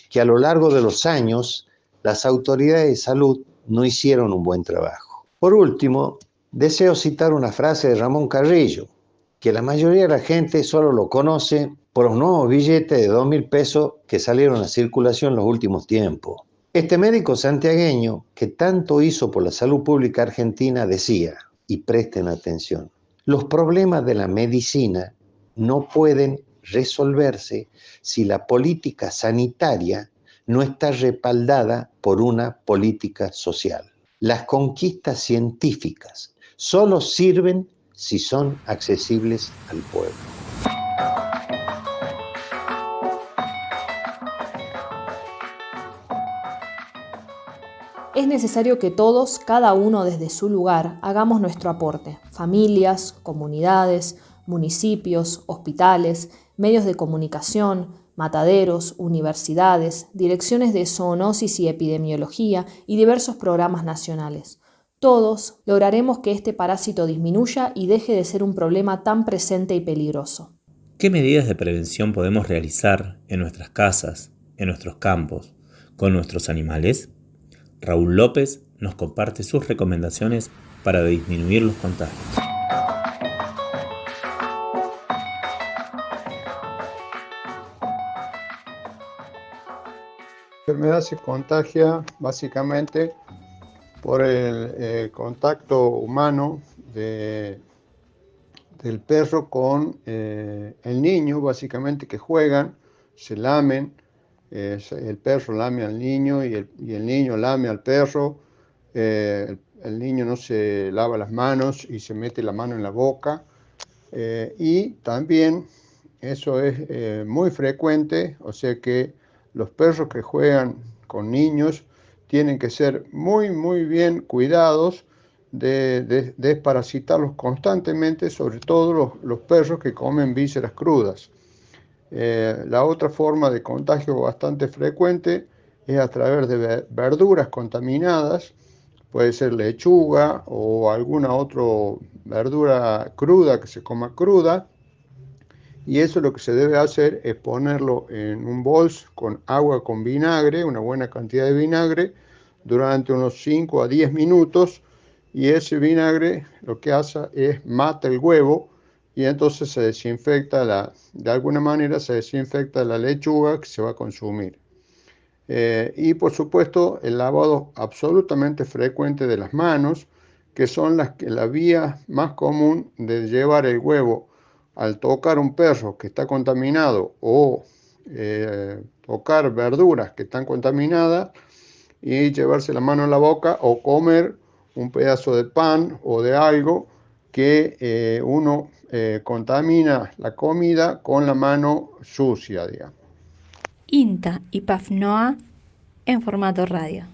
que a lo largo de los años las autoridades de salud no hicieron un buen trabajo. Por último, deseo citar una frase de Ramón Carrillo, que la mayoría de la gente solo lo conoce por los nuevos billetes de 2.000 pesos que salieron a circulación en los últimos tiempos. Este médico santiagueño, que tanto hizo por la salud pública argentina, decía, y presten atención, los problemas de la medicina no pueden resolverse si la política sanitaria no está respaldada por una política social. Las conquistas científicas solo sirven si son accesibles al pueblo. Es necesario que todos, cada uno desde su lugar, hagamos nuestro aporte. Familias, comunidades, municipios, hospitales, medios de comunicación, mataderos, universidades, direcciones de zoonosis y epidemiología y diversos programas nacionales. Todos lograremos que este parásito disminuya y deje de ser un problema tan presente y peligroso. ¿Qué medidas de prevención podemos realizar en nuestras casas, en nuestros campos, con nuestros animales? Raúl López nos comparte sus recomendaciones para disminuir los contagios. La enfermedad se contagia básicamente por el contacto humano del perro con el niño, básicamente, que juegan, se lamen. El perro lame al niño y el niño lame al perro. El niño no se lava las manos y se mete la mano en la boca. Y también eso es muy frecuente, o sea que los perros que juegan con niños tienen que ser muy, muy bien cuidados de desparasitarlos constantemente, sobre todo los perros que comen vísceras crudas. La otra forma de contagio bastante frecuente es a través de verduras contaminadas, puede ser lechuga o alguna otra verdura cruda que se coma cruda, y eso lo que se debe hacer es ponerlo en un bol con agua con vinagre, una buena cantidad de vinagre, durante unos 5 a 10 minutos, y ese vinagre lo que hace es mata el huevo, y entonces se desinfecta, de alguna manera se desinfecta la lechuga que se va a consumir. Y por supuesto el lavado absolutamente frecuente de las manos, que son la vía más común de llevar el huevo al tocar un perro que está contaminado o tocar verduras que están contaminadas y llevarse la mano en la boca o comer un pedazo de pan o de algo que uno contamina la comida con la mano sucia, digamos. INTA y PAFNOA en formato radio.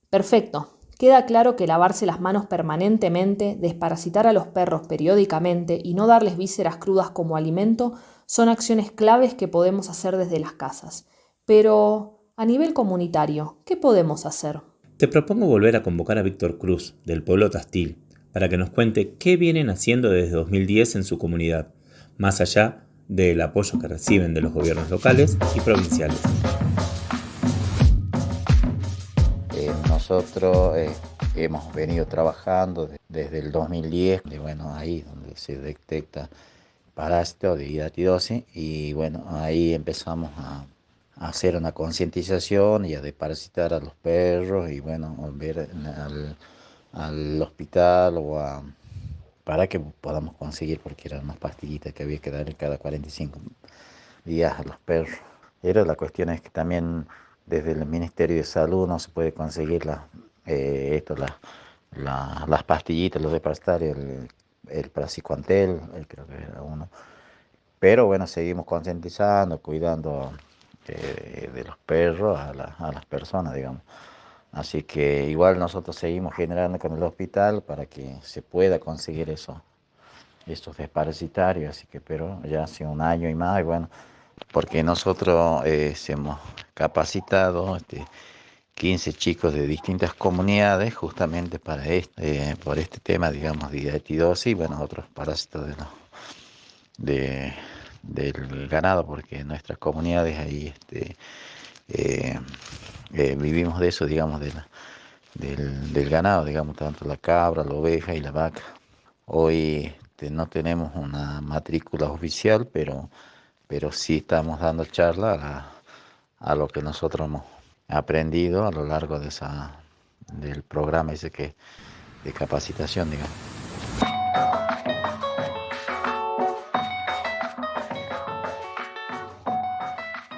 Perfecto. Queda claro que lavarse las manos permanentemente, desparasitar a los perros periódicamente y no darles vísceras crudas como alimento son acciones claves que podemos hacer desde las casas. Pero, a nivel comunitario, ¿qué podemos hacer? Te propongo volver a convocar a Víctor Cruz, del pueblo Tastil, para que nos cuente qué vienen haciendo desde 2010 en su comunidad, más allá del apoyo que reciben de los gobiernos locales y provinciales. Nosotros hemos venido trabajando desde el 2010, y bueno, ahí donde se detecta parásito de hidatidosis, y bueno, ahí empezamos a hacer una concientización y a desparasitar a los perros, y bueno, volver al hospital para que podamos conseguir, porque eran unas pastillitas que había que darle cada 45 días a los perros. Pero la cuestión es que también desde el Ministerio de Salud no se puede conseguir las pastillitas, los desparasitarios, el praziquantel, creo que era uno. Pero bueno, seguimos concientizando, cuidando de los perros a las personas, digamos. Así que igual nosotros seguimos generando con el hospital para que se pueda conseguir estos desparasitarios, así que, pero ya hace un año y más, y bueno, porque nosotros hemos capacitado 15 chicos de distintas comunidades justamente para por este tema, digamos, de hidatidosis y bueno, otros parásitos del ganado, porque en nuestras comunidades hay vivimos de eso, digamos, del ganado, digamos, tanto la cabra, la oveja y la vaca. Hoy no tenemos una matrícula oficial, pero sí estamos dando charla a lo que nosotros hemos aprendido a lo largo del programa ese de capacitación, digamos.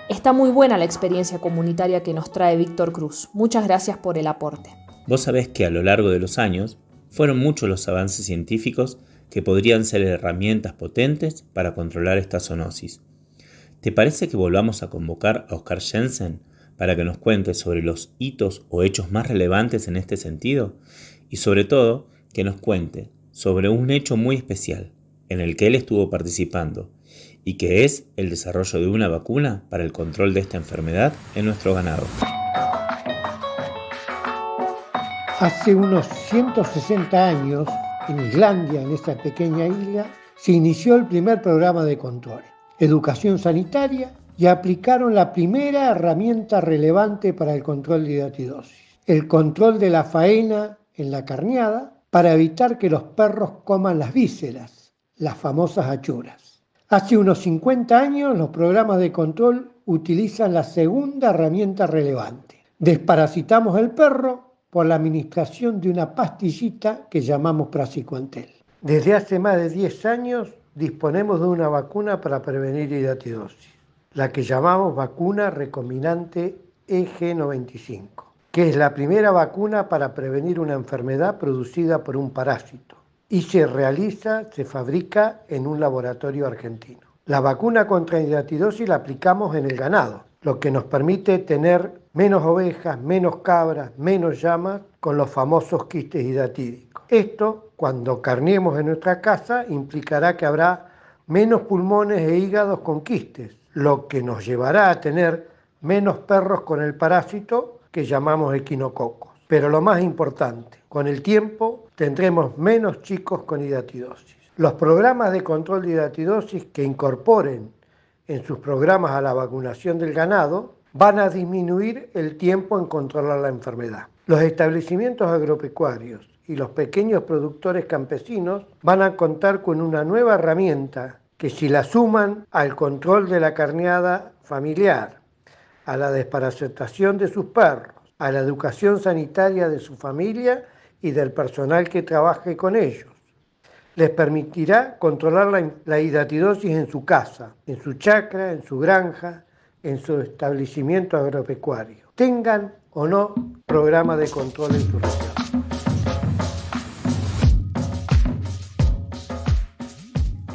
Está muy buena la experiencia comunitaria que nos trae Víctor Cruz. Muchas gracias por el aporte. Vos sabés que a lo largo de los años fueron muchos los avances científicos que podrían ser herramientas potentes para controlar esta zoonosis. ¿Te parece que volvamos a convocar a Oscar Jensen para que nos cuente sobre los hitos o hechos más relevantes en este sentido? Y sobre todo, que nos cuente sobre un hecho muy especial en el que él estuvo participando y que es el desarrollo de una vacuna para el control de esta enfermedad en nuestro ganado. Hace unos 160 años, en Islandia, en esta pequeña isla, se inició el primer programa de control, educación sanitaria, y aplicaron la primera herramienta relevante para el control de hidatidosis, el control de la faena en la carneada para evitar que los perros coman las vísceras, las famosas achuras. Hace unos 50 años los programas de control utilizan la segunda herramienta relevante. Desparasitamos el perro por la administración de una pastillita que llamamos praziquantel. Desde hace más de 10 años disponemos de una vacuna para prevenir hidatidosis, la que llamamos vacuna recombinante EG95, que es la primera vacuna para prevenir una enfermedad producida por un parásito y se fabrica en un laboratorio argentino. La vacuna contra hidatidosis la aplicamos en el ganado, lo que nos permite tener menos ovejas, menos cabras, menos llamas con los famosos quistes hidatídicos. Esto, cuando carniemos en nuestra casa, implicará que habrá menos pulmones e hígados con quistes, lo que nos llevará a tener menos perros con el parásito que llamamos equinococos. Pero lo más importante, con el tiempo tendremos menos chicos con hidatidosis. Los programas de control de hidatidosis que incorporen en sus programas a la vacunación del ganado van a disminuir el tiempo en controlar la enfermedad. Los establecimientos agropecuarios y los pequeños productores campesinos van a contar con una nueva herramienta que, si la suman al control de la carneada familiar, a la desparasitación de sus perros, a la educación sanitaria de su familia y del personal que trabaje con ellos, les permitirá controlar la hidatidosis en su casa, en su chacra, en su granja, en su establecimiento agropecuario, tengan o no programa de control en su región.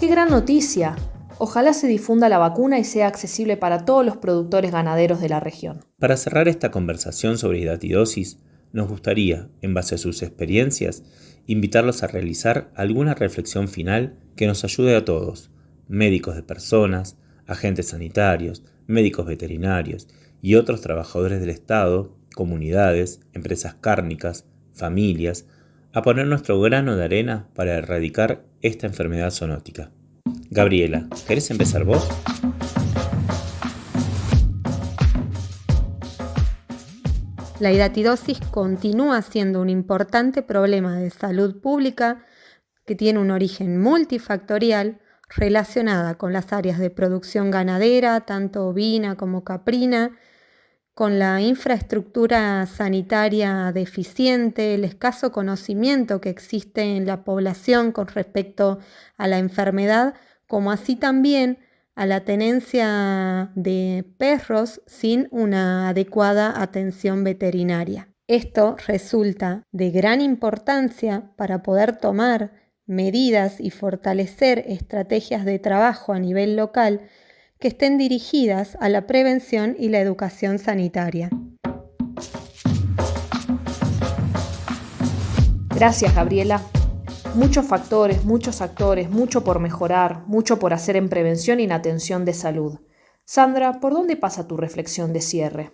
¡Qué gran noticia! Ojalá se difunda la vacuna y sea accesible para todos los productores ganaderos de la región. Para cerrar esta conversación sobre hidatidosis, nos gustaría, en base a sus experiencias, invitarlos a realizar alguna reflexión final que nos ayude a todos, médicos de personas, agentes sanitarios, médicos veterinarios y otros trabajadores del Estado, comunidades, empresas cárnicas, familias, a poner nuestro grano de arena para erradicar esta enfermedad zoonótica. Gabriela, ¿querés empezar vos? La hidatidosis continúa siendo un importante problema de salud pública que tiene un origen multifactorial relacionada con las áreas de producción ganadera, tanto ovina como caprina, con la infraestructura sanitaria deficiente, el escaso conocimiento que existe en la población con respecto a la enfermedad, como así también a la tenencia de perros sin una adecuada atención veterinaria. Esto resulta de gran importancia para poder tomar medidas y fortalecer estrategias de trabajo a nivel local que estén dirigidas a la prevención y la educación sanitaria. Gracias, Gabriela. Muchos factores, muchos actores, mucho por mejorar, mucho por hacer en prevención y en atención de salud. Sandra, ¿por dónde pasa tu reflexión de cierre?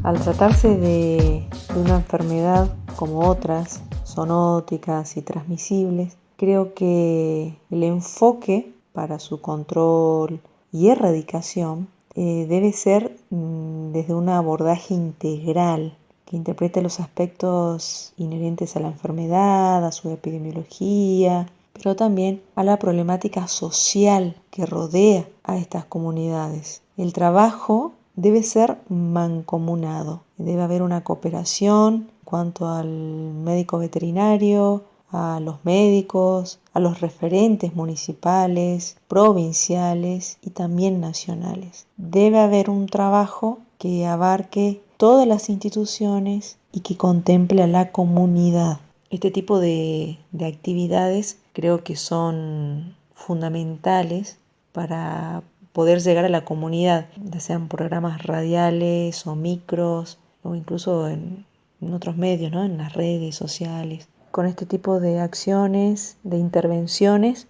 Al tratarse de una enfermedad como otras, zoonóticas y transmisibles, creo que el enfoque para su control, y erradicación debe ser desde un abordaje integral que interprete los aspectos inherentes a la enfermedad, a su epidemiología, pero también a la problemática social que rodea a estas comunidades. El trabajo debe ser mancomunado, debe haber una cooperación en cuanto al médico veterinario, a los médicos, a los referentes municipales, provinciales y también nacionales. Debe haber un trabajo que abarque todas las instituciones y que contemple a la comunidad. Este tipo de actividades creo que son fundamentales para poder llegar a la comunidad, ya sean programas radiales o micros o incluso en otros medios, ¿no? En las redes sociales. Con este tipo de acciones, de intervenciones,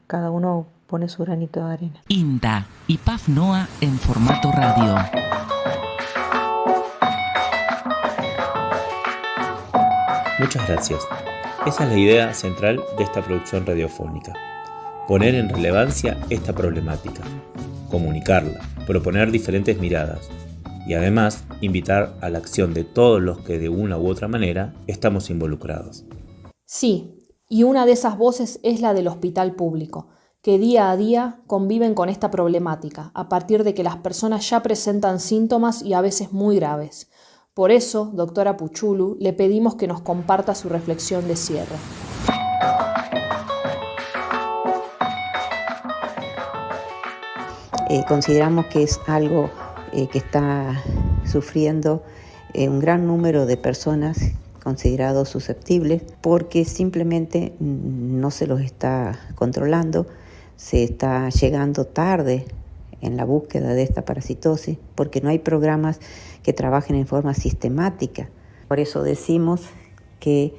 cada uno pone su granito de arena. INTA y PAF NOA en formato radio. Muchas gracias. Esa es la idea central de esta producción radiofónica. Poner en relevancia esta problemática, comunicarla, proponer diferentes miradas y además invitar a la acción de todos los que de una u otra manera estamos involucrados. Sí, y una de esas voces es la del hospital público, que día a día conviven con esta problemática, a partir de que las personas ya presentan síntomas y a veces muy graves. Por eso, doctora Puchulu, le pedimos que nos comparta su reflexión de cierre. Consideramos que es algo que está sufriendo un gran número de personas considerados susceptibles porque simplemente no se los está controlando, se está llegando tarde en la búsqueda de esta parasitosis porque no hay programas que trabajen en forma sistemática. Por eso decimos que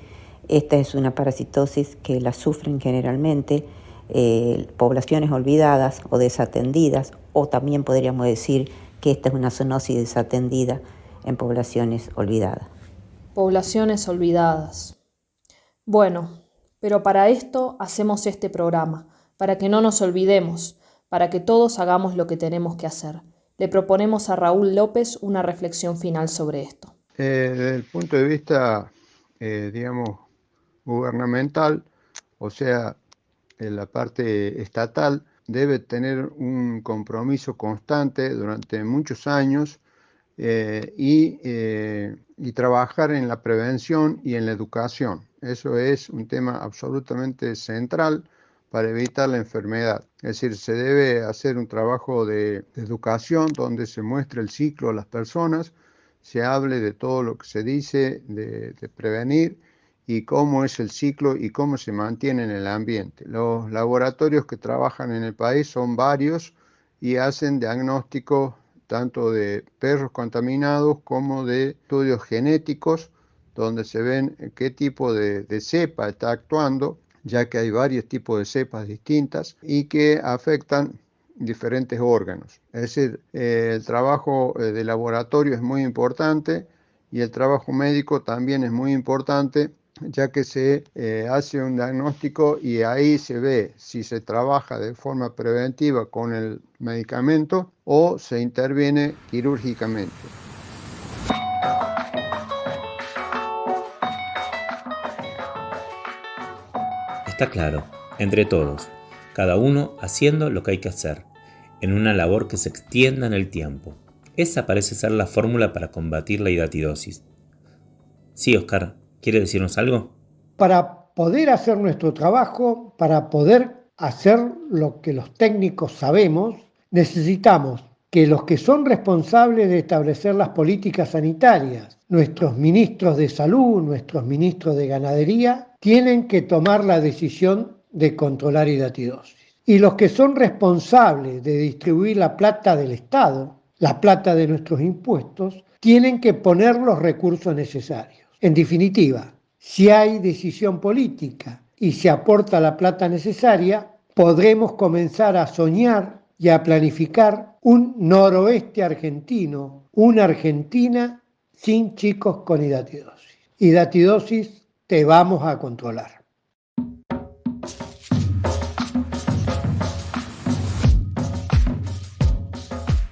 esta es una parasitosis que la sufren generalmente poblaciones olvidadas o desatendidas, o también podríamos decir que esta es una zoonosis desatendida en poblaciones olvidadas. Poblaciones olvidadas. Bueno, pero para esto hacemos este programa, para que no nos olvidemos, para que todos hagamos lo que tenemos que hacer. Le proponemos a Raúl López una reflexión final sobre esto. Desde el punto de vista, gubernamental, o sea, la parte estatal, debe tener un compromiso constante durante muchos años y trabajar en la prevención y en la educación. Eso es un tema absolutamente central para evitar la enfermedad. Es decir, se debe hacer un trabajo de educación donde se muestre el ciclo a las personas, se hable de todo lo que se dice, de prevenir y cómo es el ciclo y cómo se mantiene en el ambiente. Los laboratorios que trabajan en el país son varios y hacen diagnósticos tanto de perros contaminados como de estudios genéticos, donde se ven qué tipo de cepa está actuando, ya que hay varios tipos de cepas distintas y que afectan diferentes órganos. Es decir, el trabajo de laboratorio es muy importante y el trabajo médico también es muy importante, ya que se hace un diagnóstico y ahí se ve si se trabaja de forma preventiva con el medicamento o se interviene quirúrgicamente. Está claro, entre todos, cada uno haciendo lo que hay que hacer, en una labor que se extienda en el tiempo. Esa parece ser la fórmula para combatir la hidatidosis. Sí, Oscar, ¿quiere decirnos algo? Para poder hacer nuestro trabajo, para poder hacer lo que los técnicos sabemos, necesitamos que los que son responsables de establecer las políticas sanitarias, nuestros ministros de salud, nuestros ministros de ganadería, tienen que tomar la decisión de controlar hidatidosis. Y los que son responsables de distribuir la plata del Estado, la plata de nuestros impuestos, tienen que poner los recursos necesarios. En definitiva, si hay decisión política y se aporta la plata necesaria, podremos comenzar a soñar y a planificar un noroeste argentino, una Argentina sin chicos con hidatidosis. Hidatidosis te vamos a controlar.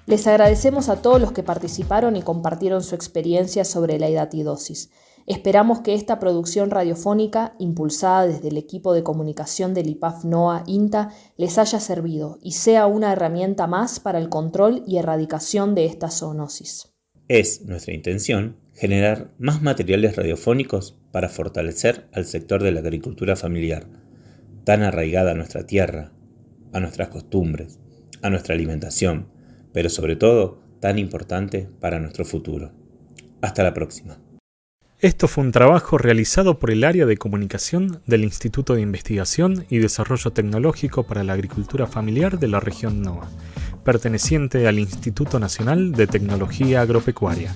Les agradecemos a todos los que participaron y compartieron su experiencia sobre la hidatidosis. Esperamos que esta producción radiofónica, impulsada desde el equipo de comunicación del IPAF NOA INTA, les haya servido y sea una herramienta más para el control y erradicación de esta zoonosis. Es nuestra intención generar más materiales radiofónicos para fortalecer al sector de la agricultura familiar, tan arraigada a nuestra tierra, a nuestras costumbres, a nuestra alimentación, pero sobre todo tan importante para nuestro futuro. Hasta la próxima. Esto fue un trabajo realizado por el área de comunicación del Instituto de Investigación y Desarrollo Tecnológico para la Agricultura Familiar de la región NOA, perteneciente al Instituto Nacional de Tecnología Agropecuaria.